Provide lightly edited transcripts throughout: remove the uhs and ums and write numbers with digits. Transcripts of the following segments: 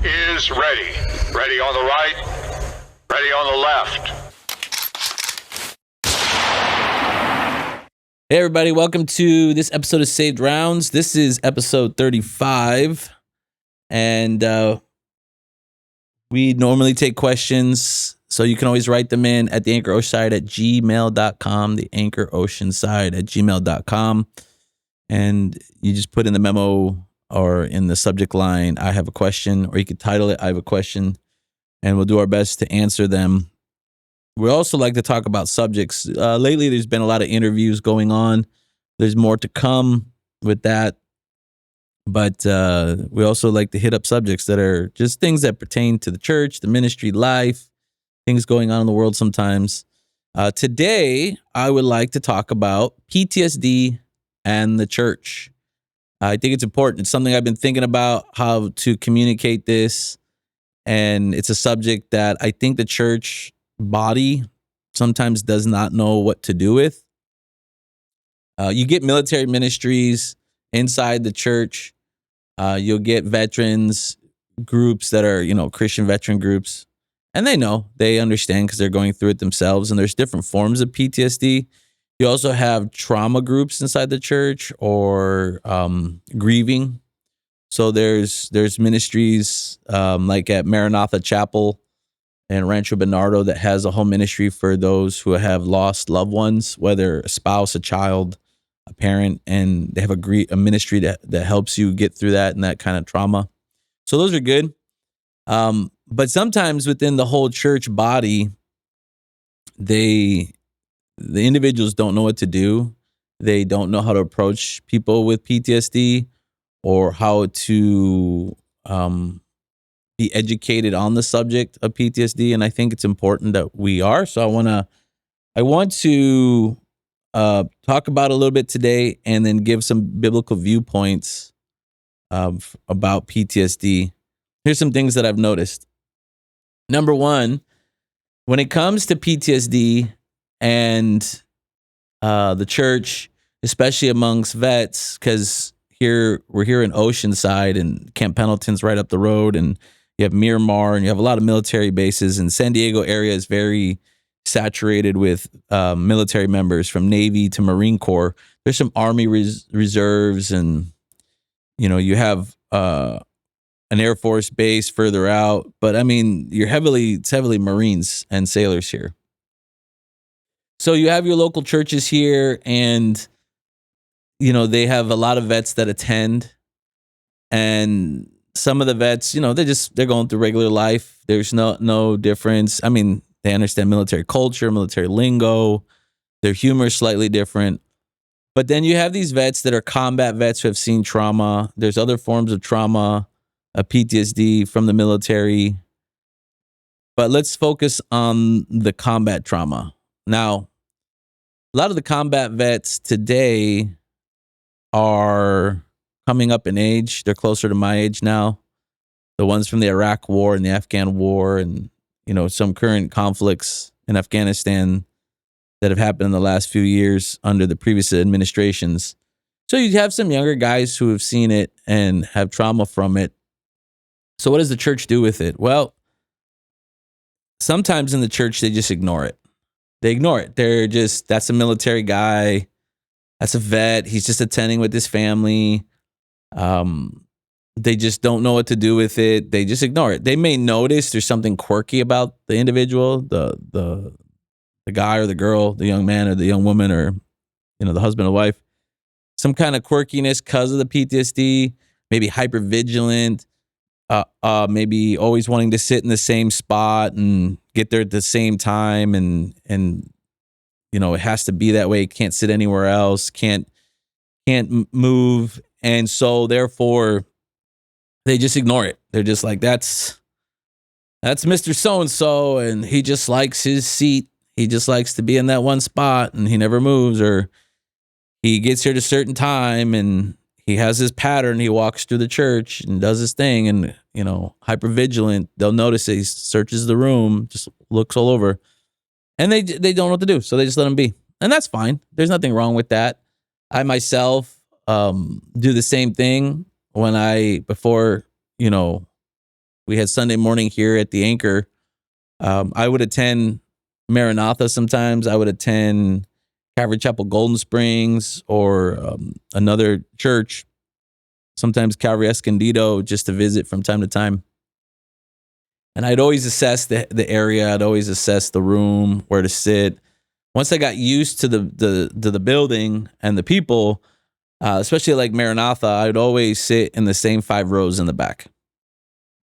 is ready. Ready on the right, ready on the left. Hey everybody, welcome to this episode of Saved Rounds. This is episode 35, and we normally take questions, so you can always write them in at TheAnchorOceanside at gmail.com, TheAnchorOceanside at gmail.com, and you just put in the memo or in the subject line, I have a question, or you could title it, I have a question, and we'll do our best to answer them. We also like to talk about subjects. Lately, there's been a lot of interviews going on. There's more to come with that. But we also like to hit up subjects that are just things that pertain to the church, the ministry, life, things going on in the world sometimes. Today, I would like to talk about PTSD and the church. I think it's important. It's something I've been thinking about, how to communicate this. And it's a subject that I think the church body sometimes does not know what to do with. You get military ministries inside the church. You'll get veterans groups that are, Christian veteran groups. And they understand because they're going through it themselves. And there's different forms of PTSD. You also have trauma groups inside the church or grieving. So there's ministries like at Maranatha Chapel and Rancho Bernardo that has a home ministry for those who have lost loved ones, whether a spouse, a child, a parent, and they have a ministry that helps you get through that and that kind of trauma. So those are good. But sometimes within the whole church body, the individuals don't know what to do. They don't know how to approach people with PTSD or how to be educated on the subject of PTSD, and I think it's important that we are. So I want to talk about it a little bit today, and then give some biblical viewpoints about PTSD. Here's some things that I've noticed. Number one, when it comes to PTSD and the church, especially amongst vets, because we're here in Oceanside, and Camp Pendleton's right up the road, and you have Miramar, and you have a lot of military bases, and San Diego area is very saturated with military members from Navy to Marine Corps. There's some Army reserves, and you have an Air Force base further out. But I mean, it's heavily Marines and sailors here. So you have your local churches here, and they have a lot of vets that attend, and some of the vets, they're going through regular life. There's no difference. I mean, they understand military culture, military lingo. Their humor is slightly different. But then you have these vets that are combat vets who have seen trauma. There's other forms of trauma, PTSD from the military. But let's focus on the combat trauma. Now, a lot of the combat vets today are coming up in age. They're closer to my age now. The ones from the Iraq War and the Afghan War, and some current conflicts in Afghanistan that have happened in the last few years under the previous administrations. So you have some younger guys who have seen it and have trauma from it. So what does the church do with it? Well, sometimes in the church, they just ignore it. They ignore it. That's a military guy. That's a vet. He's just attending with his family. They just don't know what to do with it. They just ignore it. They may notice there's something quirky about the individual, the guy or the girl, the young man or the young woman, or the husband or wife. Some kind of quirkiness because of the PTSD. Maybe hypervigilant. Maybe always wanting to sit in the same spot and get there at the same time, and it has to be that way. Can't sit anywhere else. Can't move, and so therefore they just ignore it. They're just like, that's Mr. So-and-so, and he just likes his seat. He just likes to be in that one spot, and he never moves, or he gets here at a certain time, and he has his pattern. He walks through the church and does his thing, and, hypervigilant. They'll notice it. He searches the room, just looks all over, and they don't know what to do, so they just let him be. And that's fine. There's nothing wrong with that. I myself do the same thing before We had Sunday morning here at the Anchor. I would attend Maranatha sometimes. I would attend Calvary Chapel Golden Springs or another church, sometimes Calvary Escondido, just to visit from time to time. And I'd always assess the area. I'd always assess the room, where to sit. Once I got used to the building and the people, especially like Maranatha, I'd always sit in the same 5 rows in the back.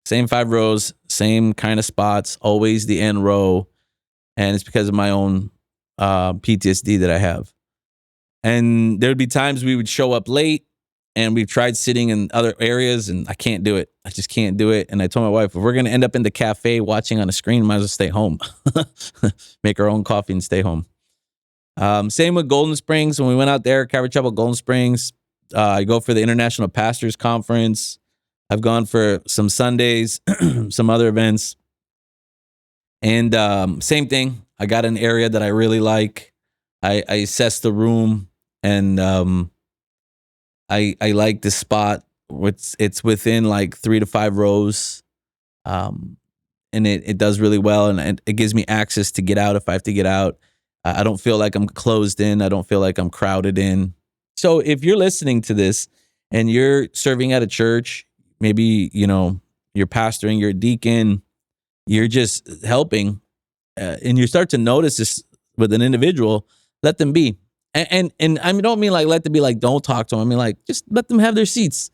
Same 5 rows, same kind of spots, always the end row. And it's because of my own PTSD that I have. And there'd be times we would show up late, and we've tried sitting in other areas, and I can't do it. I just can't do it. And I told my wife, if we're going to end up in the cafe watching on a screen, might as well stay home. Make our own coffee and stay home. Same with Golden Springs. When we went out there, Calvary Chapel Golden Springs, I go for the International Pastors Conference. I've gone for some Sundays, some other events. And same thing. I got an area that I really like. I assess the room, and I like the spot. It's within like 3 to 5 rows, and it does really well, and it gives me access to get out if I have to get out. I don't feel like I'm closed in. I don't feel like I'm crowded in. So if you're listening to this and you're serving at a church, maybe you're pastoring, you're a deacon, you're just helping, and you start to notice this with an individual, let them be. And I don't mean like let them be like don't talk to them. I mean like just let them have their seats.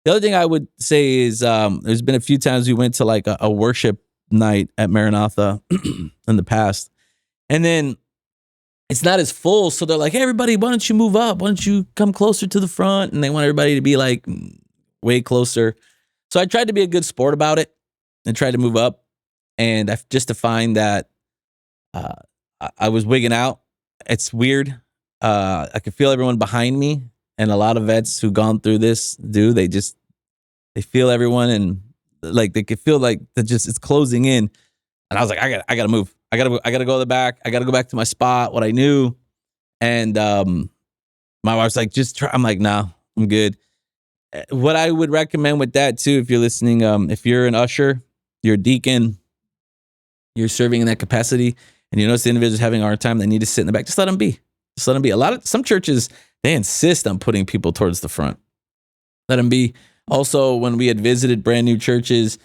The other thing I would say is there's been a few times we went to like a worship night at Maranatha in the past, and then it's not as full, so they're like, hey, everybody, why don't you move up? Why don't you come closer to the front? And they want everybody to be like way closer. So I tried to be a good sport about it and tried to move up, and just to find that I was wigging out. It's weird. I could feel everyone behind me, and a lot of vets who've gone through this they feel everyone, and like they could feel like it's closing in. And I was like, I gotta move. I gotta go to the back. I gotta go back to my spot, what I knew. And my wife's like, just try. I'm like, nah, I'm good. What I would recommend with that too, if you're listening, if you're an usher, you're a deacon, you're serving in that capacity, and you notice the individual's having a hard time, they need to sit in the back. Just let them be. Just let them be. Some churches, they insist on putting people towards the front. Let them be. Also, when we had visited brand new churches,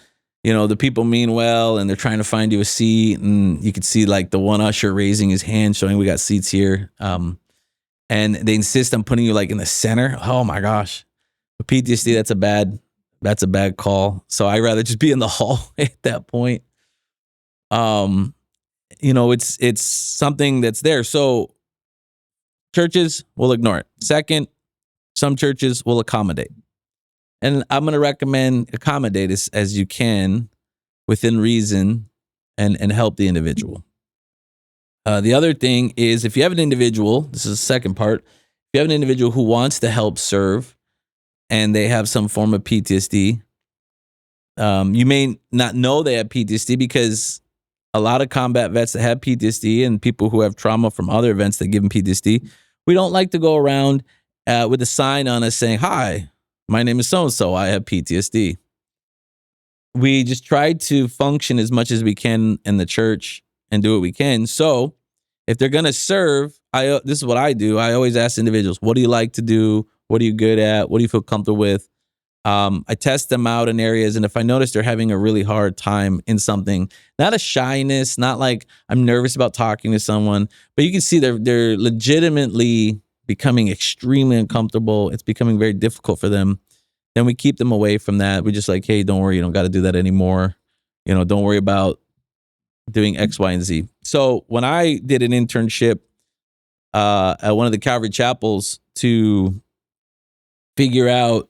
the people mean well, and they're trying to find you a seat, and you could see like the one usher raising his hand, showing we got seats here. And they insist on putting you like in the center. Oh my gosh. With PTSD, that's a bad call. So I'd rather just be in the hall at that point. It's something that's there. So churches will ignore it. Second, some churches will accommodate. And I'm going to recommend accommodate as you can within reason and help the individual. The other thing is, if you have an individual, this is the second part, if you have an individual who wants to help serve and they have some form of PTSD, you may not know they have PTSD because a lot of combat vets that have PTSD and people who have trauma from other events that give them PTSD, we don't like to go around with a sign on us saying, hi, my name is so-and-so, I have PTSD. We just try to function as much as we can in the church and do what we can. So if they're going to serve, this is what I do. I always ask individuals, what do you like to do? What are you good at? What do you feel comfortable with? I test them out in areas, and if I notice they're having a really hard time in something, not a shyness, not like I'm nervous about talking to someone, but you can see they're legitimately becoming extremely uncomfortable. It's becoming very difficult for them. Then we keep them away from that. We're just like, hey, don't worry, you don't got to do that anymore. Don't worry about doing X, Y, and Z. So when I did an internship at one of the Calvary chapels to figure out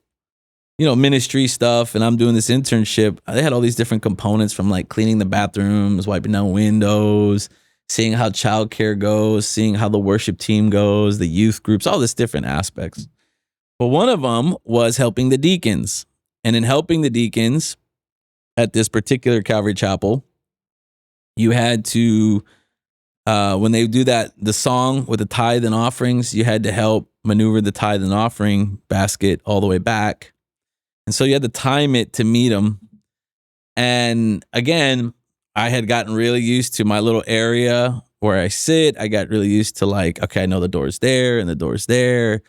ministry stuff, and I'm doing this internship, they had all these different components, from like cleaning the bathrooms, wiping down windows, seeing how childcare goes, seeing how the worship team goes, the youth groups, all this different aspects. But one of them was helping the deacons. And in helping the deacons at this particular Calvary chapel, you had to, when they do the song with the tithe and offerings, you had to help maneuver the tithe and offering basket all the way back. And so you had to time it to meet them. And again, I had gotten really used to my little area where I sit. I got really used to like, okay, I know the door's there and the door's there.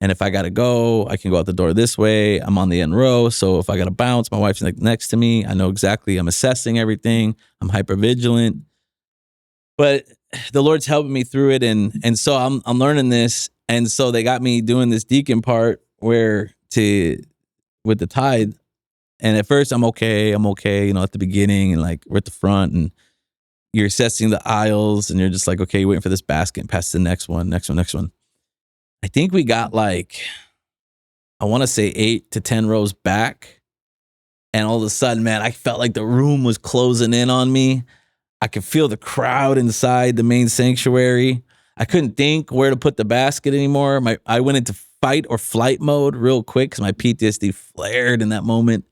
And if I got to go, I can go out the door this way. I'm on the end row. So if I got to bounce, my wife's like next to me. I know exactly. I'm assessing everything. I'm hyper vigilant. But the Lord's helping me through it. And so I'm learning this. And so they got me doing this deacon part with the tithe. And at first I'm okay, at the beginning, and like we're at the front and you're assessing the aisles and you're just like, okay, waiting for this basket and pass to the next one. I think we got like, I want to say 8 to 10 rows back. And all of a sudden, man, I felt like the room was closing in on me. I could feel the crowd inside the main sanctuary. I couldn't think where to put the basket anymore. I went into fight or flight mode real quick because my PTSD flared in that moment.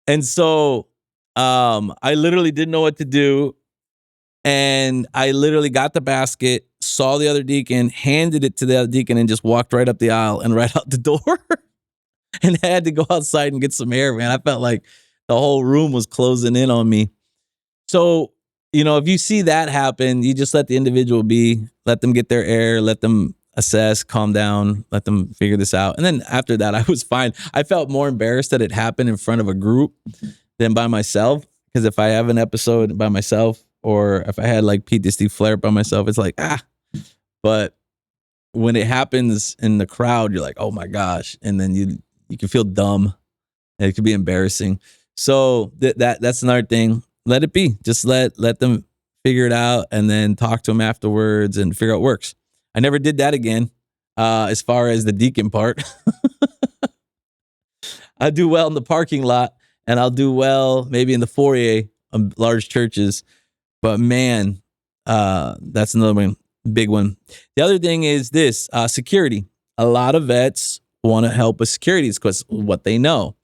and so I literally didn't know what to do. And I literally got the basket, saw the other deacon, handed it to the other deacon, and just walked right up the aisle and right out the door and had to go outside and get some air, man. I felt like the whole room was closing in on me. So, if you see that happen, you just let the individual be, let them get their air, let them assess, calm down, let them figure this out. And then after that, I was fine. I felt more embarrassed that it happened in front of a group than by myself. Because if I have an episode by myself, or if I had like PTSD flare by myself, it's like, But when it happens in the crowd, you're like, oh my gosh. And then you can feel dumb and it could be embarrassing. So that's another thing. Let it be. Just let them figure it out and then talk to them afterwards and figure out what works. I never did that again. As far as the deacon part, I do well in the parking lot and I'll do well maybe in the foyer of large churches. But man, that's another one, big one. The other thing is this, security. A lot of vets want to help with security because what they know.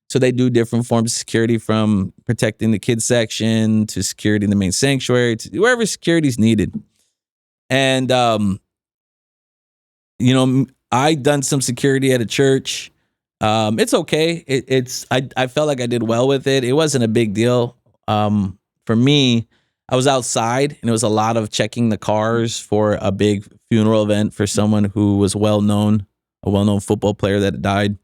So they do different forms of security, from protecting the kids section to security in the main sanctuary to wherever security is needed. And, I done some security at a church. It's okay. I felt like I did well with it. It wasn't a big deal. For me, I was outside and it was a lot of checking the cars for a big funeral event for someone who was a well-known football player that died.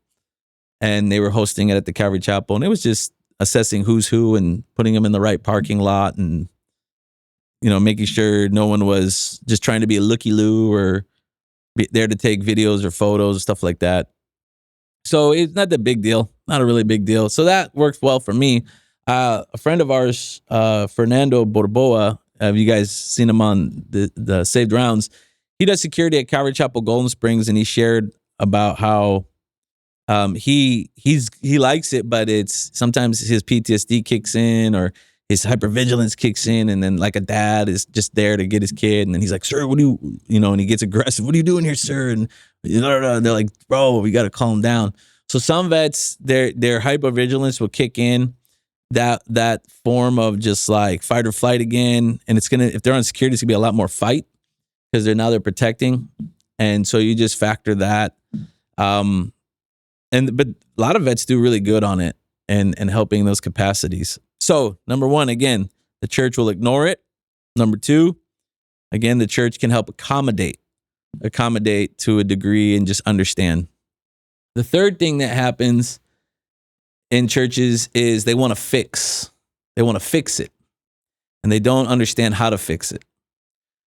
And they were hosting it at the Calvary Chapel. And it was just assessing who's who and putting them in the right parking lot and, making sure no one was just trying to be a looky-loo or be there to take videos or photos, stuff like that. So it's not that big deal, not a really big deal. So that worked well for me. A friend of ours, Fernando Borboa, have you guys seen him on the Saved Rounds? He does security at Calvary Chapel, Golden Springs, and he shared about how he likes it, but it's sometimes his PTSD kicks in or his hypervigilance kicks in, and then like a dad is just there to get his kid, and then he's like, "Sir, what do you and he gets aggressive. What are you doing here, sir?" And they're like, "Bro, we got to calm down." So some vets, their hypervigilance will kick in, that form of just like fight or flight again, and if they're on security, it's gonna be a lot more fight because they're protecting, and so you just factor that. But a lot of vets do really good on it and helping those capacities. So number one, again, the church will ignore it. Number two, again, the church can help accommodate to a degree and just understand. The third thing that happens in churches is they want to fix it and they don't understand how to fix it.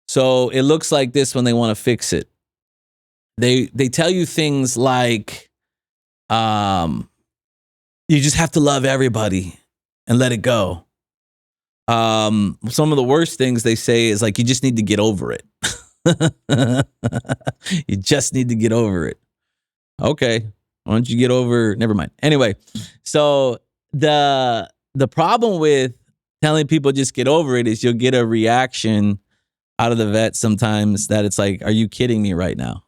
So it looks like this when they want to fix it. They tell you things like, you just have to love everybody and let it go. Some of the worst things they say is like, you just need to get over it. You just need to get over it. Okay. Why don't you get over? Never mind. Anyway, so the problem with telling people just get over it is you'll get a reaction out of the vet sometimes that it's like, are you kidding me right now?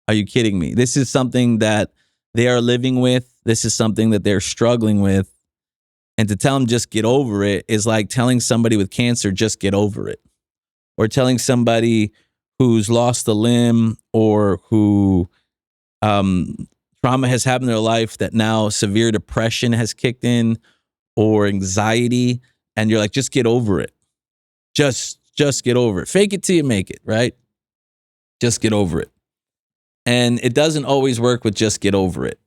Are you kidding me? This is something that they are living with. This is something that they're struggling with. And to tell them just get over it is like telling somebody with cancer, just get over it. Or telling somebody who's lost a limb or who trauma has happened in their life that now severe depression has kicked in, or anxiety, and you're like, just get over it. Just get over it. Fake it till you make it, right? Just get over it. And it doesn't always work with just get over it.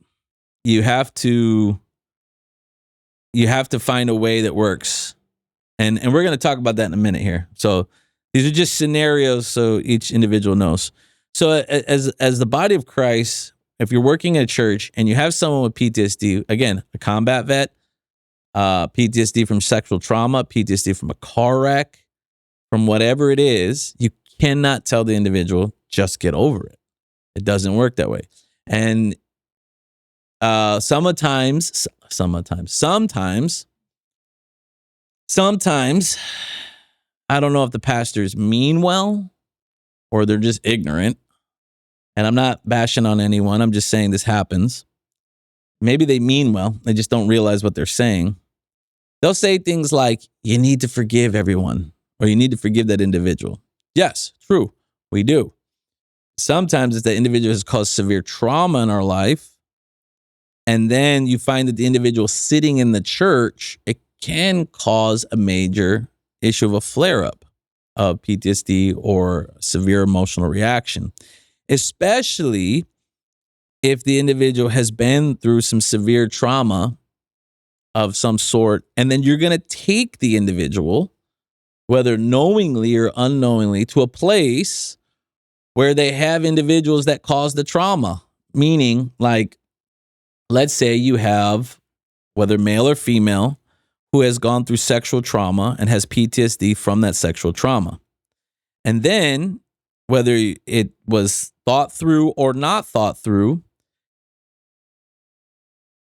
You have to find a way that works. And we're going to talk about that in a minute here. So these are just scenarios so each individual knows. So as the body of Christ, if you're working at a church and you have someone with PTSD, again, a combat vet, PTSD from sexual trauma, PTSD from a car wreck, from whatever it is, you cannot tell the individual, just get over it. It doesn't work that way. And sometimes, I don't know if the pastors mean well or they're just ignorant. And I'm not bashing on anyone. I'm just saying this happens. Maybe they mean well. They just don't realize what they're saying. They'll say things like, you need to forgive everyone, or you need to forgive that individual. Yes, true. We do. Sometimes if the individual has caused severe trauma in our life, and then you find that the individual sitting in the church, it can cause a major issue of a flare-up of PTSD or severe emotional reaction, especially if the individual has been through some severe trauma of some sort, and then you're going to take the individual, whether knowingly or unknowingly, to a place where they have individuals that cause the trauma. Meaning, like, let's say you have, whether male or female, who has gone through sexual trauma and has PTSD from that sexual trauma. And then, whether it was thought through or not thought through,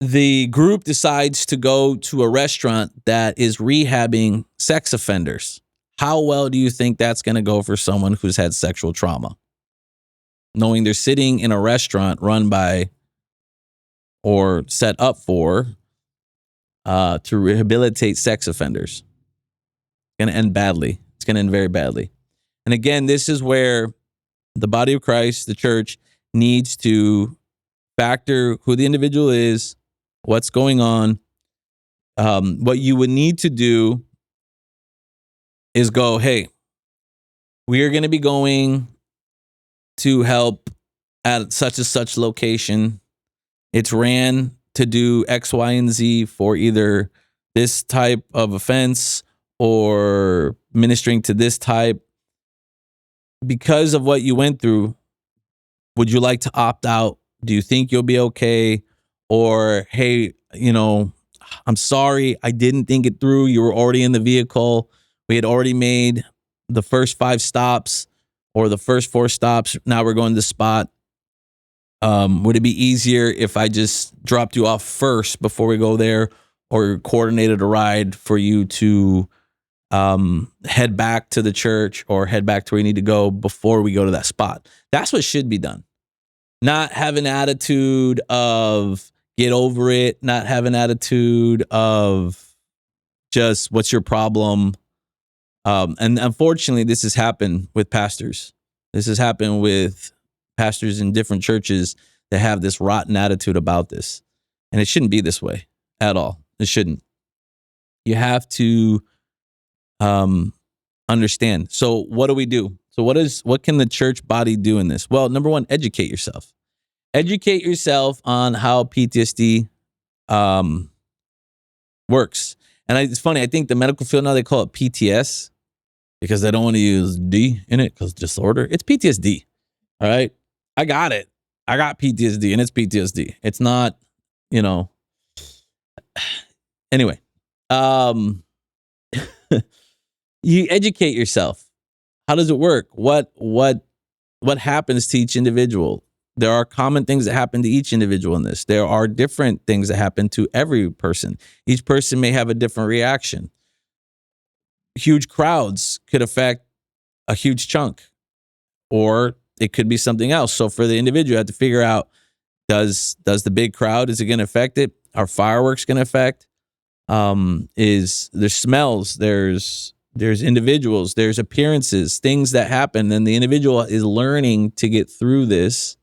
the group decides to go to a restaurant that is rehabbing sex offenders. How well do you think that's going to go for someone who's had sexual trauma? Knowing they're sitting in a restaurant run by or set up for to rehabilitate sex offenders. It's going to end badly. It's going to end very badly. And again, this is where the body of Christ, the church, needs to factor who the individual is, what's going on. What you would need to do is go, hey, we are going to be going to help at such and such location. It's ran to do X, Y, and Z for either this type of offense or ministering to this type. Because of what you went through, would you like to opt out? Do you think you'll be okay? Or, hey, I'm sorry, I didn't think it through. You were already in the vehicle. We had already made the first 5 stops or the first 4 stops. Now we're going to the spot. Would it be easier if I just dropped you off first before we go there, or coordinated a ride for you to head back to the church or head back to where you need to go before we go to that spot? That's what should be done. Not have an attitude of get over it, not have an attitude of just what's your problem. And unfortunately, this has happened with pastors. This has happened with pastors in different churches that have this rotten attitude about this. And it shouldn't be this way at all. It shouldn't. You have to understand. So what do we do? So what can the church body do in this? Well, number one, educate yourself. Educate yourself on how PTSD works. And it's funny, I think the medical field now, they call it PTS because they don't want to use D in it because disorder. It's PTSD. All right. I got it. I got PTSD and it's PTSD. It's not, anyway, you educate yourself. How does it work? What happens to each individual? There are common things that happen to each individual in this. There are different things that happen to every person. Each person may have a different reaction. Huge crowds could affect a huge chunk, or it could be something else. So for the individual, you have to figure out, does the big crowd, is it going to affect it? Are fireworks going to affect? There's smells, there's individuals, there's appearances, things that happen, and the individual is learning to get through this.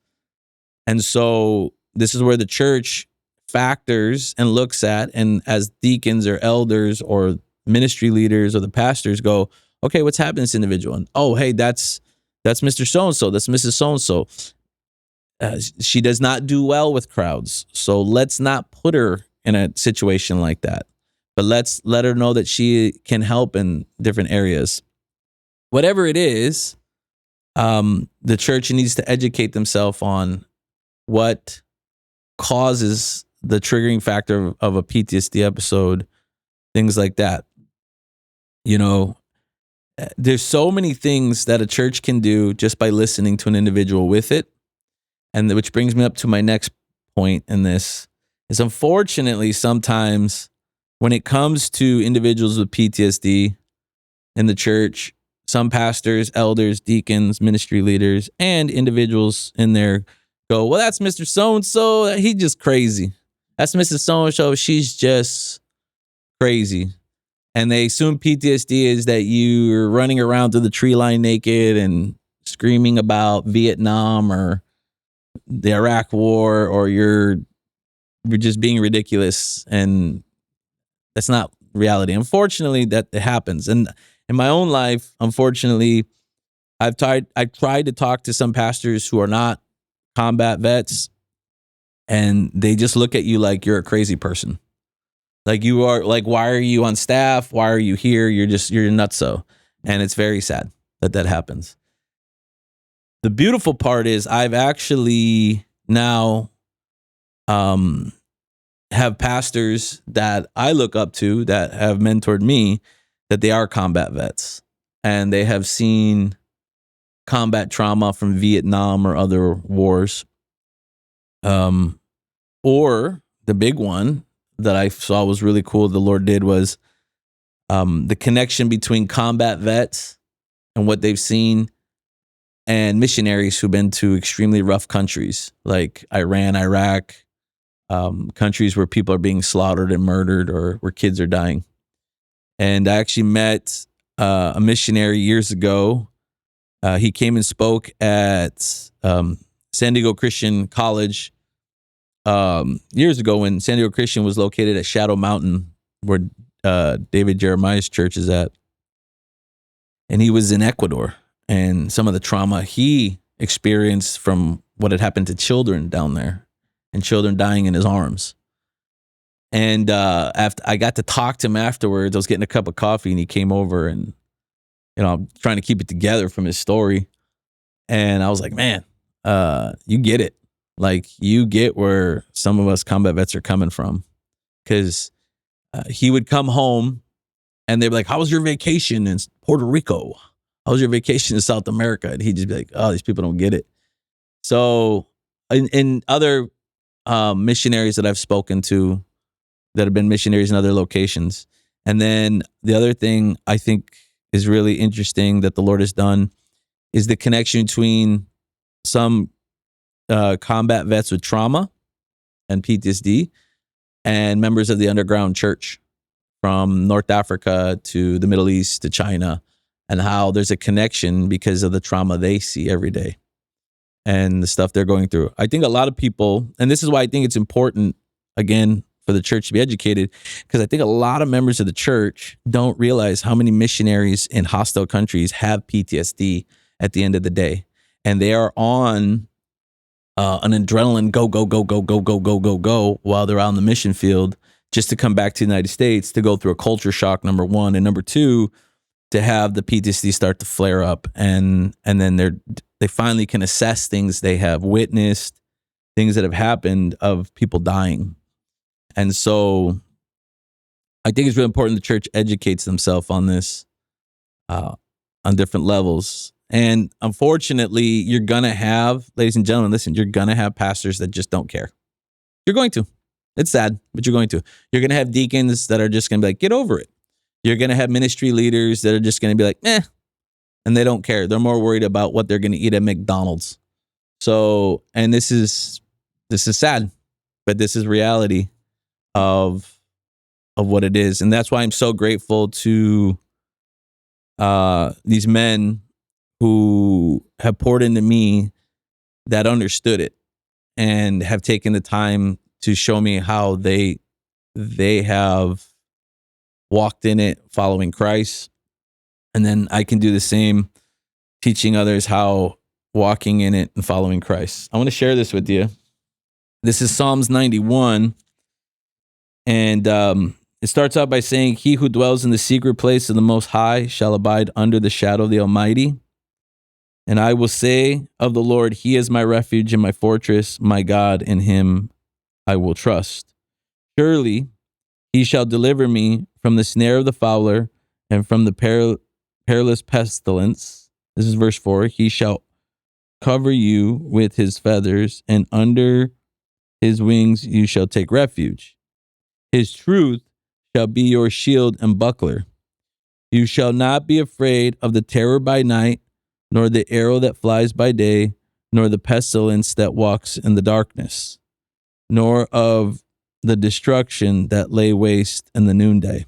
And so this is where the church factors and looks at, and as deacons or elders or ministry leaders or the pastors go, okay, what's happening to this individual? And, oh, hey, that's Mr. So-and-so, that's Mrs. So-and-so. She does not do well with crowds. So let's not put her in a situation like that. But let's let her know that she can help in different areas. Whatever it is, the church needs to educate themselves on what causes the triggering factor of a PTSD episode, things like that. You know, there's so many things that a church can do just by listening to an individual with it. And which brings me up to my next point in this is, unfortunately, sometimes when it comes to individuals with PTSD in the church, some pastors, elders, deacons, ministry leaders, and individuals in there go, well, that's Mr. So-and-so. He's just crazy. That's Mrs. So-and-so. She's just crazy. And they assume PTSD is that you're running around through the tree line naked and screaming about Vietnam or the Iraq War, or you're just being ridiculous, and that's not reality. Unfortunately, that happens. And in my own life, unfortunately, I've tried to talk to some pastors who are not combat vets, and they just look at you like you're a crazy person. Like, you are, like, why are you on staff? Why are you here? You're nutso. And it's very sad that happens. The beautiful part is I've actually now have pastors that I look up to that have mentored me, that they are combat vets, and they have seen combat trauma from Vietnam or other wars. Or the big one that I saw was really cool, the Lord did, was the connection between combat vets and what they've seen and missionaries who've been to extremely rough countries like Iran, Iraq, countries where people are being slaughtered and murdered, or where kids are dying. And I actually met a missionary years ago. He came and spoke at San Diego Christian College years ago, when San Diego Christian was located at Shadow Mountain, where David Jeremiah's church is at. And he was in Ecuador, and some of the trauma he experienced from what had happened to children down there, and children dying in his arms. And after I got to talk to him afterwards, I was getting a cup of coffee, and he came over, and I'm trying to keep it together from his story. And I was like, man, you get it. Like, you get where some of us combat vets are coming from. Because he would come home, and they'd be like, how was your vacation in Puerto Rico? How was your vacation in South America? And he'd just be like, oh, these people don't get it. So in other missionaries that I've spoken to that have been missionaries in other locations. And then the other thing I think is really interesting that the Lord has done is the connection between some combat vets with trauma and PTSD and members of the underground church from North Africa to the Middle East to China, and how there's a connection because of the trauma they see every day and the stuff they're going through. I think a lot of people, and this is why I think it's important, again, for the church to be educated, because I think a lot of members of the church don't realize how many missionaries in hostile countries have PTSD at the end of the day. And they are on an adrenaline go while they're out in the mission field, just to come back to the United States to go through a culture shock, number one, and number two, to have the PTSD start to flare up, and then they finally can assess things they have witnessed, things that have happened of people dying. And so I think it's really important the church educates themselves on this on different levels. And unfortunately, you're going to have, ladies and gentlemen, listen, you're going to have pastors that just don't care. You're going to. It's sad, but you're going to. You're going to have deacons that are just going to be like, get over it. You're going to have ministry leaders that are just going to be like, and they don't care. They're more worried about what they're going to eat at McDonald's. So, and this is sad, but this is reality of what it is. And that's why I'm so grateful to these men who have poured into me that understood it and have taken the time to show me how they have walked in it following Christ. And then I can do the same, teaching others how walking in it and following Christ. I want to share this with you. This is Psalms 91. And it starts out by saying, he who dwells in the secret place of the Most High shall abide under the shadow of the Almighty. And I will say of the Lord, he is my refuge and my fortress, my God, in him I will trust. Surely he shall deliver me from the snare of the fowler and from the perilous pestilence. This is verse 4. He shall cover you with his feathers, and under his wings you shall take refuge. His truth shall be your shield and buckler. You shall not be afraid of the terror by night, nor the arrow that flies by day, nor the pestilence that walks in the darkness, nor of the destruction that lay waste in the noonday.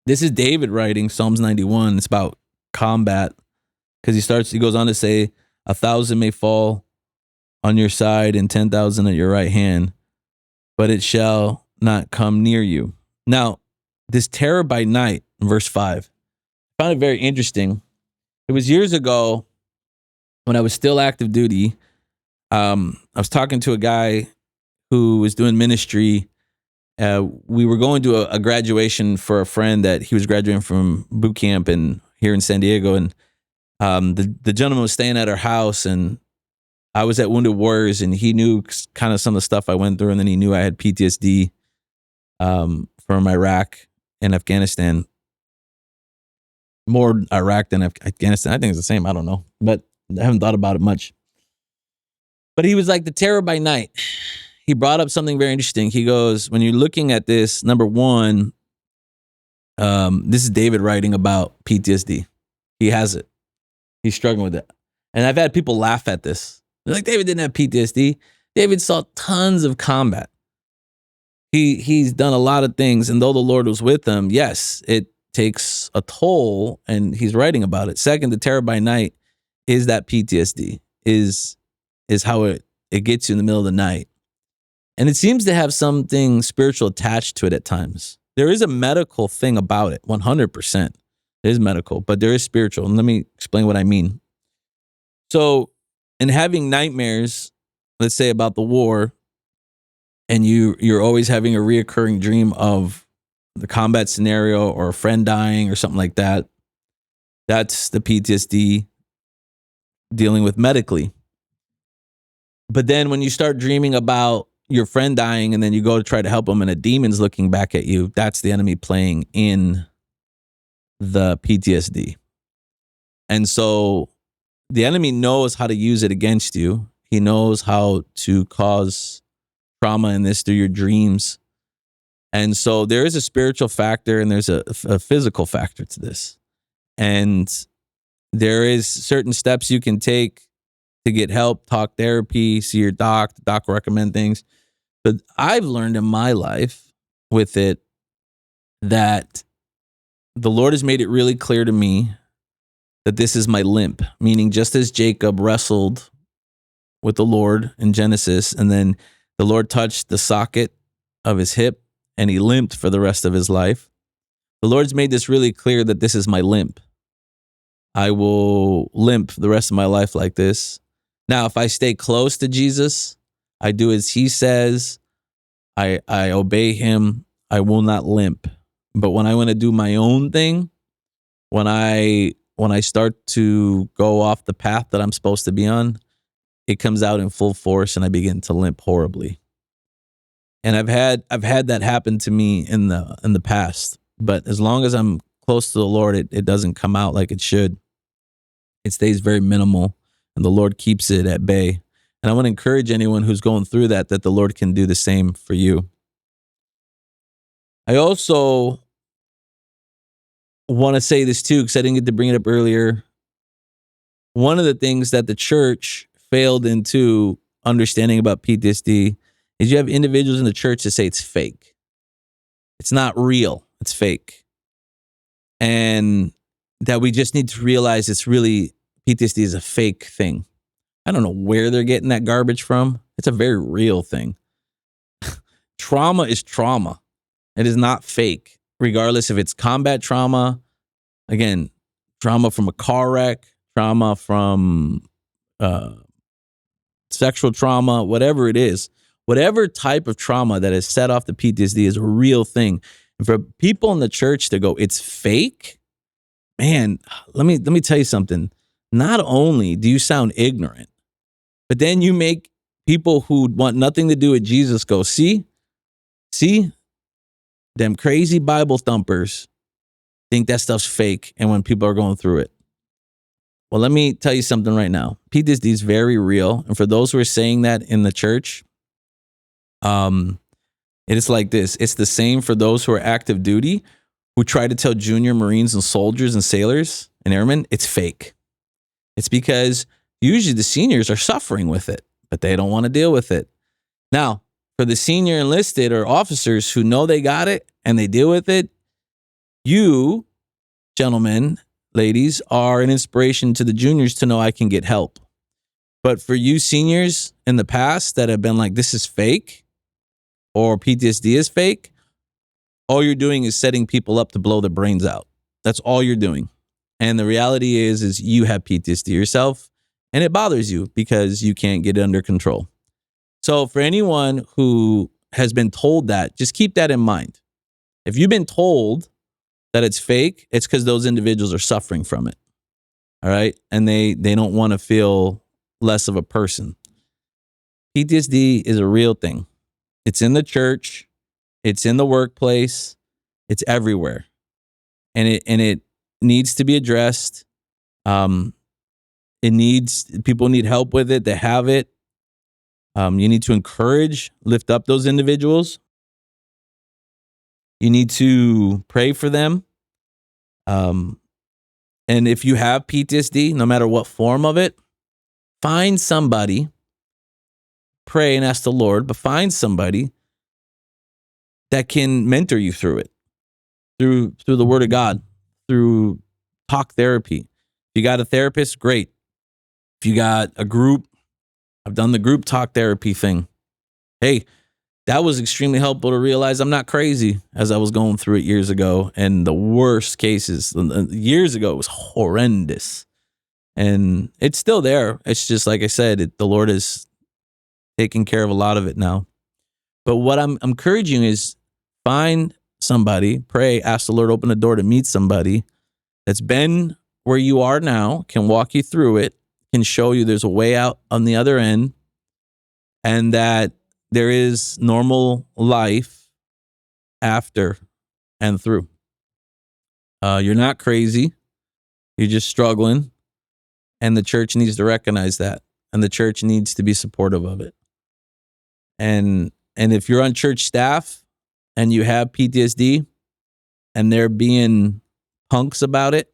This is David writing Psalms 91. It's about combat, because he goes on to say, 1,000 may fall on your side and 10,000 at your right hand, but it shall not come near you. Now, this terror by night, verse 5, I found it very interesting. It was years ago when I was still active duty. I was talking to a guy who was doing ministry. We were going to a graduation for a friend that he was graduating from boot camp here in San Diego. And the gentleman was staying at our house, and I was at Wounded Warriors, and he knew kind of some of the stuff I went through. And then he knew I had PTSD from Iraq and Afghanistan. More Iraq than Afghanistan. I think it's the same. I don't know, but I haven't thought about it much. But he was like, the terror by night. He brought up something very interesting. He goes, when you're looking at this, number one, this is David writing about PTSD. He has it. He's struggling with it. And I've had people laugh at this. They're like, David didn't have PTSD. David saw tons of combat. He's done a lot of things. And though the Lord was with him, yes, it takes a toll, and he's writing about it. Second, the terror by night is that PTSD, is how it gets you in the middle of the night. And it seems to have something spiritual attached to it at times. There is a medical thing about it, 100%. It is medical, but there is spiritual. And let me explain what I mean. So in having nightmares, let's say about the war, and you're always having a reoccurring dream of the combat scenario or a friend dying or something like that, that's the PTSD dealing with medically. But then when you start dreaming about your friend dying, and then you go to try to help him and a demon's looking back at you, that's the enemy playing in the PTSD. And so the enemy knows how to use it against you. He knows how to cause trauma in this through your dreams. And so there is a spiritual factor, and there's a physical factor to this. And there is certain steps you can take to get help, talk therapy, see your doc. The doc will recommend things. But I've learned in my life with it that the Lord has made it really clear to me that this is my limp, meaning just as Jacob wrestled with the Lord in Genesis, and then the Lord touched the socket of his hip, and he limped for the rest of his life. The Lord's made this really clear that this is my limp. I will limp the rest of my life like this. Now, if I stay close to Jesus, I do as he says, I obey him, I will not limp. But when I want to do my own thing, when I start to go off the path that I'm supposed to be on, it comes out in full force, and I begin to limp horribly. And I've had that happen to me in the past. But as long as I'm close to the Lord, it doesn't come out like it should. It stays very minimal, and the Lord keeps it at bay. And I want to encourage anyone who's going through that the Lord can do the same for you. I also want to say this too, because I didn't get to bring it up earlier. One of the things that the church failed into understanding about PTSD is you have individuals in the church that say it's fake. It's not real. It's fake. And that we just need to realize it's really, PTSD is a fake thing. I don't know where they're getting that garbage from. It's a very real thing. trauma is trauma. It is not fake, regardless if it's combat trauma, again, trauma from a car wreck, trauma from sexual trauma, whatever it is, whatever type of trauma that has set off the PTSD is a real thing. And for people in the church to go, it's fake, man, let me tell you something. Not only do you sound ignorant, but then you make people who want nothing to do with Jesus go, see, them crazy Bible thumpers think that stuff's fake. And when people are going through it, well, let me tell you something right now. PTSD is very real. And for those who are saying that in the church, it is like this. It's the same for those who are active duty, who try to tell junior Marines and soldiers and sailors and airmen it's fake. It's because usually the seniors are suffering with it, but they don't want to deal with it. Now, for the senior enlisted or officers who know they got it and they deal with it, you, gentlemen, ladies, are an inspiration to the juniors to know I can get help. But for you seniors in the past that have been like, this is fake or PTSD is fake, all you're doing is setting people up to blow their brains out. That's all you're doing. And the reality is you have PTSD yourself and it bothers you because you can't get it under control. So for anyone who has been told that, just keep that in mind. If you've been told that it's fake, it's because those individuals are suffering from it. All right. And they don't want to feel less of a person. PTSD is a real thing. It's in the church. It's in the workplace. It's everywhere. And it needs to be addressed. People need help with it. They have it. You need to encourage, lift up those individuals. You need to pray for them. And if you have PTSD, no matter what form of it, find somebody, pray and ask the Lord, but find somebody that can mentor you through it, through the Word of God, through talk therapy. If you got a therapist, great. If you got a group, I've done the group talk therapy thing. Hey, that was extremely helpful to realize I'm not crazy as I was going through it years ago. And the worst cases, years ago, it was horrendous. And it's still there. It's just, like I said, the Lord is taking care of a lot of it now. But what I'm encouraging is find somebody, pray, ask the Lord, open the door to meet somebody that's been where you are now, can walk you through it, can show you there's a way out on the other end, and that there is normal life after and through. You're not crazy. You're just struggling. And the church needs to recognize that. And the church needs to be supportive of it. And if you're on church staff and you have PTSD and they're being punks about it,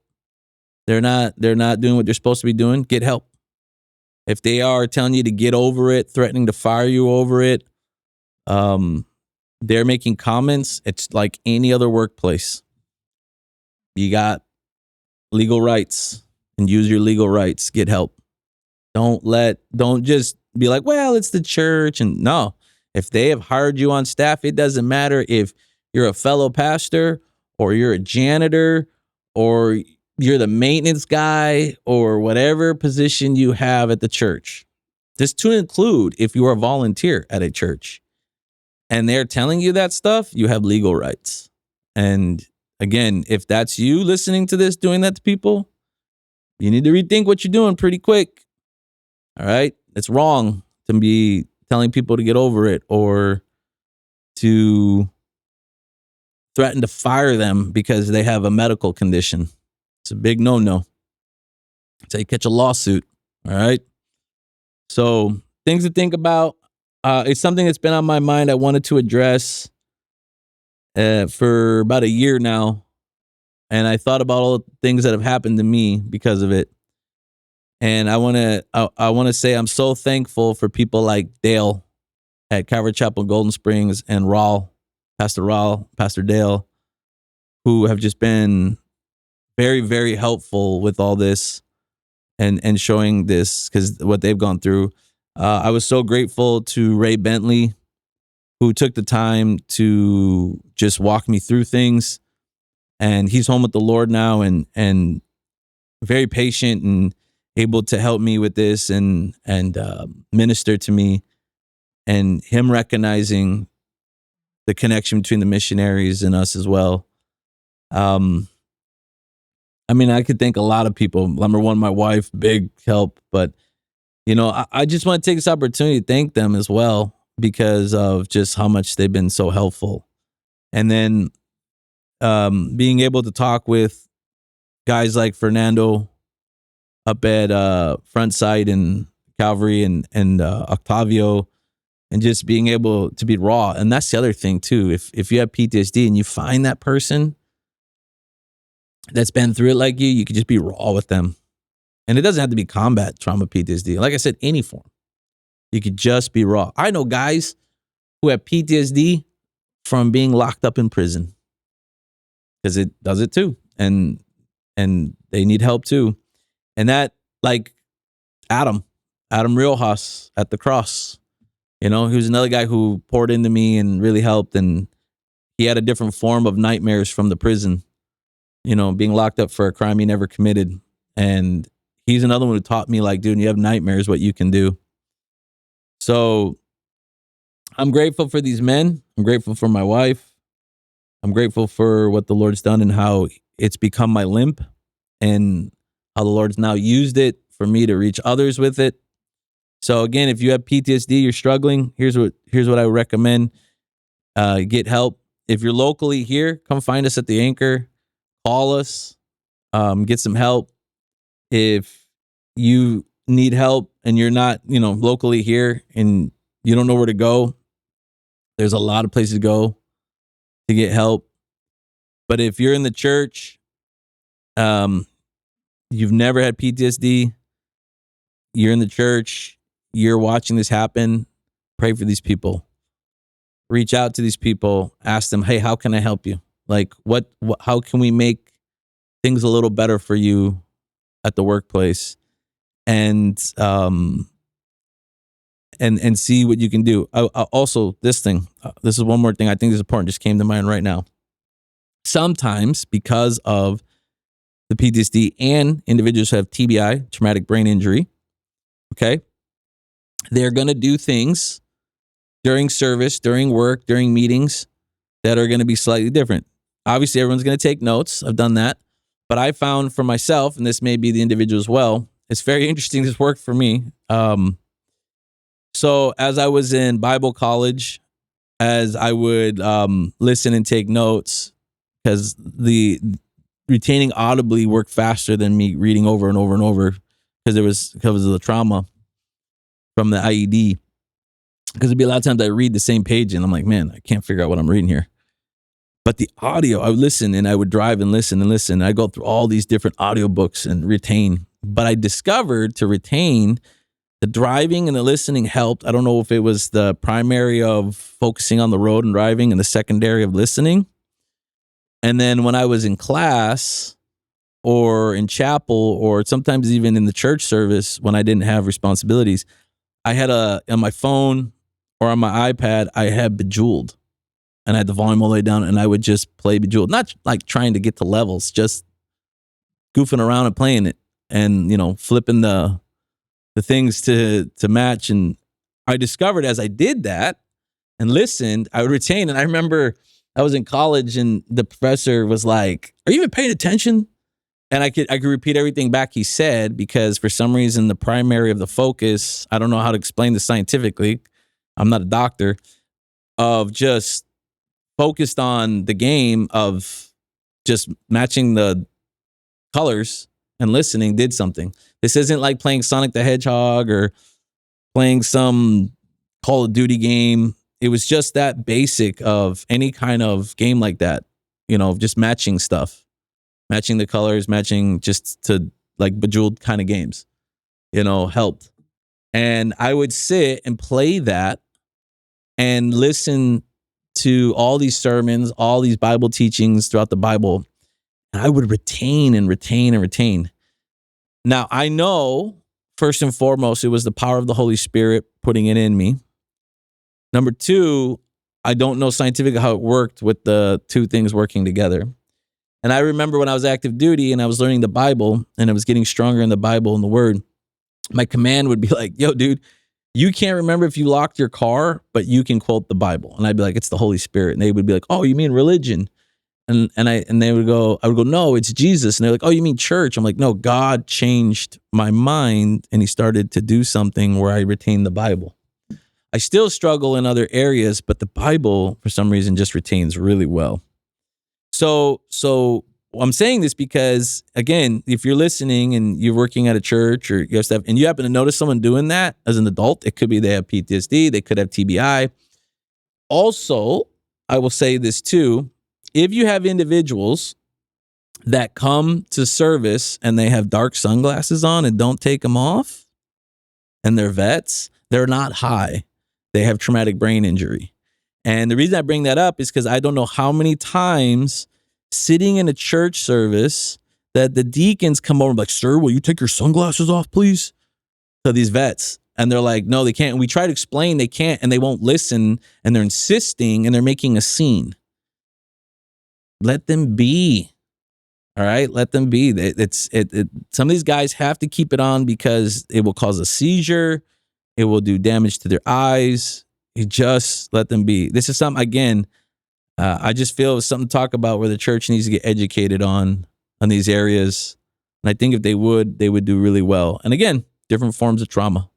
they're not doing what they're supposed to be doing, get help. If they are telling you to get over it, threatening to fire you over it, they're making comments, it's like any other workplace. You got legal rights and use your legal rights. Get help. Don't just be like, well, it's the church. And no, if they have hired you on staff, it doesn't matter if you're a fellow pastor or you're a janitor or you're the maintenance guy or whatever position you have at the church. Just to include if you are a volunteer at a church and they're telling you that stuff, you have legal rights. And again, if that's you listening to this, doing that to people, you need to rethink what you're doing pretty quick. All right. It's wrong to be telling people to get over it or to threaten to fire them because they have a medical condition. It's a big no-no. It's how you catch a lawsuit. All right. So things to think about. It's something that's been on my mind. I wanted to address for about a year now. And I thought about all the things that have happened to me because of it. And I want to say I'm so thankful for people like Dale at Calvary Chapel, Golden Springs, and Pastor Dale, who have just been very, very helpful with all this and showing this, because what they've gone through. I was so grateful to Ray Bentley, who took the time to just walk me through things. And he's home with the Lord now, and very patient and able to help me with this and minister to me. And him recognizing the connection between the missionaries and us as well. I mean, I could thank a lot of people. Number one, my wife, big help. But, I just want to take this opportunity to thank them as well because of just how much they've been so helpful. And then being able to talk with guys like Fernando up at Frontside and Calvary and Octavio, and just being able to be raw. And that's the other thing too. If you have PTSD and you find that person that's been through it like you could just be raw with them. And it doesn't have to be combat trauma PTSD. Like I said, any form. You could just be raw. I know guys who have PTSD from being locked up in prison because it does it too. And they need help too. And that, like Adam Riojas at the cross, he was another guy who poured into me and really helped. And he had a different form of nightmares from the prison, being locked up for a crime he never committed. And he's another one who taught me, like, dude, you have nightmares, what you can do. So I'm grateful for these men. I'm grateful for my wife. I'm grateful for what the Lord's done and how it's become my limp and how the Lord's now used it for me to reach others with it. So again, if you have PTSD, you're struggling, here's what I would recommend. Get help. If you're locally here, come find us at the Anchor. Call us. Get some help. If you need help and you're not, locally here and you don't know where to go, there's a lot of places to go to get help. But if you're in the church, you've never had PTSD, you're in the church, you're watching this happen, pray for these people. Reach out to these people, ask them, hey, how can I help you? Like, how can we make things a little better for you at the workplace? And see what you can do. Also, this is one more thing I think is important, just came to mind right now. Sometimes because of the PTSD and individuals who have TBI, traumatic brain injury, okay, they're going to do things during service, during work, during meetings that are going to be slightly different. Obviously, everyone's going to take notes. I've done that. But I found for myself, and this may be the individual as well, it's very interesting. This worked for me. So as I was in Bible college, as I would listen and take notes, because the retaining audibly worked faster than me reading over and over and over because of the trauma from the IED. Because there'd be a lot of times I read the same page and I'm like, man, I can't figure out what I'm reading here. But the audio, I would listen and I would drive and listen and listen. I go through all these different audiobooks and retain. But I discovered to retain, the driving and the listening helped. I don't know if it was the primary of focusing on the road and driving and the secondary of listening. And then when I was in class or in chapel or sometimes even in the church service when I didn't have responsibilities, I had on my phone or on my iPad, I had Bejeweled. And I had the volume all the way down and I would just play Bejeweled. Not like trying to get to levels, just goofing around and playing it and, flipping the things to match. And I discovered as I did that and listened, I would retain. And I remember I was in college and the professor was like, are you even paying attention? And I could repeat everything back he said because for some reason the primary of the focus, I don't know how to explain this scientifically, I'm not a doctor, of just focused on the game of just matching the colors and listening did something. This isn't like playing Sonic the Hedgehog or playing some Call of Duty game. It was just that basic of any kind of game like that, just matching stuff, matching the colors, matching just to like Bejeweled kind of games, helped. And I would sit and play that and listen to all these sermons, all these Bible teachings throughout the Bible. And I would retain and retain and retain. Now, I know, first and foremost, it was the power of the Holy Spirit putting it in me. Number two, I don't know scientifically how it worked with the two things working together. And I remember when I was active duty and I was learning the Bible and I was getting stronger in the Bible and the word, my command would be like, yo, dude, you can't remember if you locked your car, but you can quote the Bible. And I'd be like, it's the Holy Spirit. And they would be like, oh, you mean religion? And they would go, I would go, no, it's Jesus. And they're like, oh, you mean church? I'm like, no, God changed my mind and he started to do something where I retained the Bible. I still struggle in other areas, but the Bible, for some reason, just retains really well. So I'm saying this because, again, if you're listening and you're working at a church or you have stuff, and you happen to notice someone doing that as an adult, it could be they have PTSD, they could have TBI. Also, I will say this too, if you have individuals that come to service and they have dark sunglasses on and don't take them off, and they're vets, they're not high. They have traumatic brain injury. And the reason I bring that up is because I don't know how many times sitting in a church service that the deacons come over and be like, sir, will you take your sunglasses off, please? To these vets. And they're like, no, they can't. And we try to explain they can't, and they won't listen, and they're insisting, and they're making a scene. Let them be. All right, let them be. Some of these guys have to keep it on because it will cause a seizure. It will do damage to their eyes. You just let them be. This is something, again, I just feel it's something to talk about where the church needs to get educated on these areas. And I think if they would do really well. And again, different forms of trauma.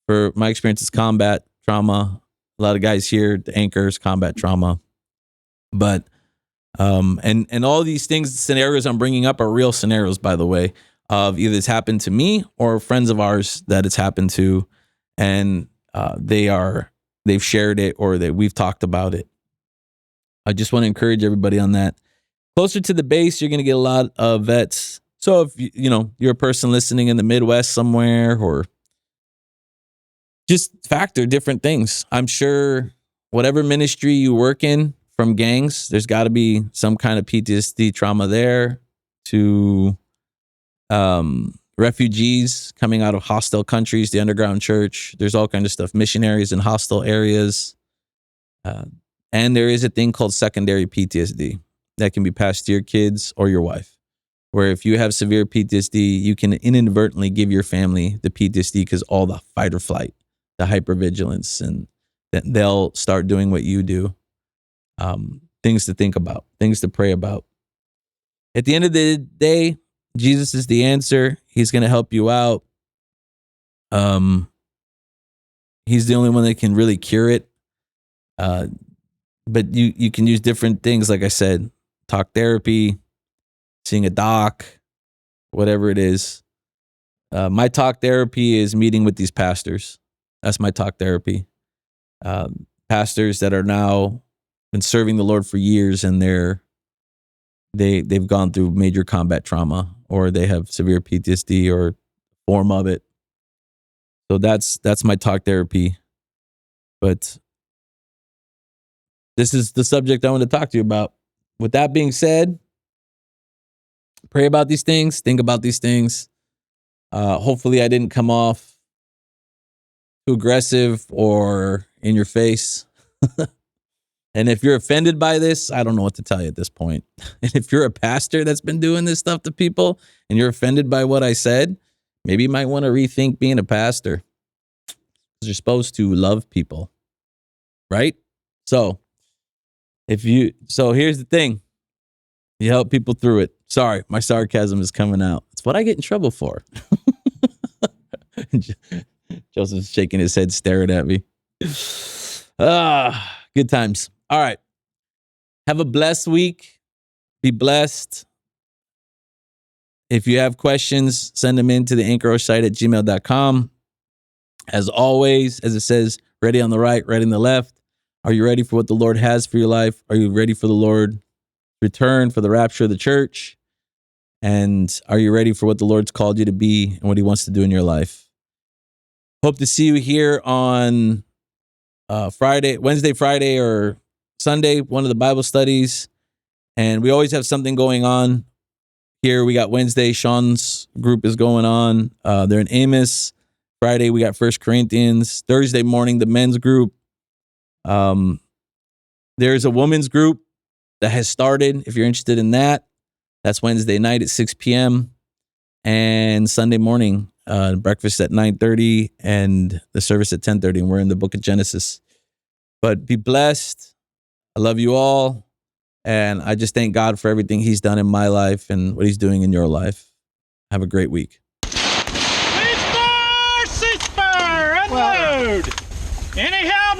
For my experience, it's combat trauma. A lot of guys here, the anchors, combat trauma. But and all these things, scenarios I'm bringing up are real scenarios, by the way, of either it's happened to me or friends of ours that it's happened to, and they've shared it or that we've talked about it. I just want to encourage everybody on that. Closer to the base, you're going to get a lot of vets. So if you're a person listening in the Midwest somewhere, or just factor different things. I'm sure whatever ministry you work in, from gangs, there's got to be some kind of PTSD trauma there, to refugees coming out of hostile countries, the underground church. There's all kinds of stuff, missionaries in hostile areas. And there is a thing called secondary PTSD that can be passed to your kids or your wife, where if you have severe PTSD, you can inadvertently give your family the PTSD because all the fight or flight, the hypervigilance, and they'll start doing what you do. Things to think about, things to pray about. At the end of the day, Jesus is the answer. He's going to help you out. He's the only one that can really cure it. But you can use different things, like I said, talk therapy, seeing a doc, whatever it is. My talk therapy is meeting with these pastors. That's my talk therapy. Pastors that are now been serving the Lord for years, and they've gone through major combat trauma, or they have severe PTSD or form of it. So that's my talk therapy. But this is the subject I want to talk to you about. With that being said, pray about these things, think about these things. Hopefully I didn't come off too aggressive or in your face. And if you're offended by this, I don't know what to tell you at this point. And if you're a pastor that's been doing this stuff to people and you're offended by what I said, maybe you might want to rethink being a pastor, because you're supposed to love people, right? So here's the thing. You help people through it. Sorry, my sarcasm is coming out. It's what I get in trouble for. Joseph's shaking his head, staring at me. Good times. All right. Have a blessed week. Be blessed. If you have questions, send them in to TheAnchorOceanside at gmail.com. As always, as it says, ready on the right, ready on the left. Are you ready for what the Lord has for your life? Are you ready for the Lord's return, for the rapture of the church? And are you ready for what the Lord's called you to be and what he wants to do in your life? Hope to see you here on Wednesday, Friday, or Sunday, one of the Bible studies. And we always have something going on here. We got Wednesday, Sean's group is going on. They're in Amos. Friday, we got 1 Corinthians. Thursday morning, the men's group. There's a women's group that has started. If you're interested in that, that's Wednesday night at 6 p.m. and Sunday morning, breakfast at 9:30 and the service at 10:30. And we're in the book of Genesis. But be blessed. I love you all. And I just thank God for everything he's done in my life and what he's doing in your life. Have a great week. Ceasefire! Unload! Anyhow,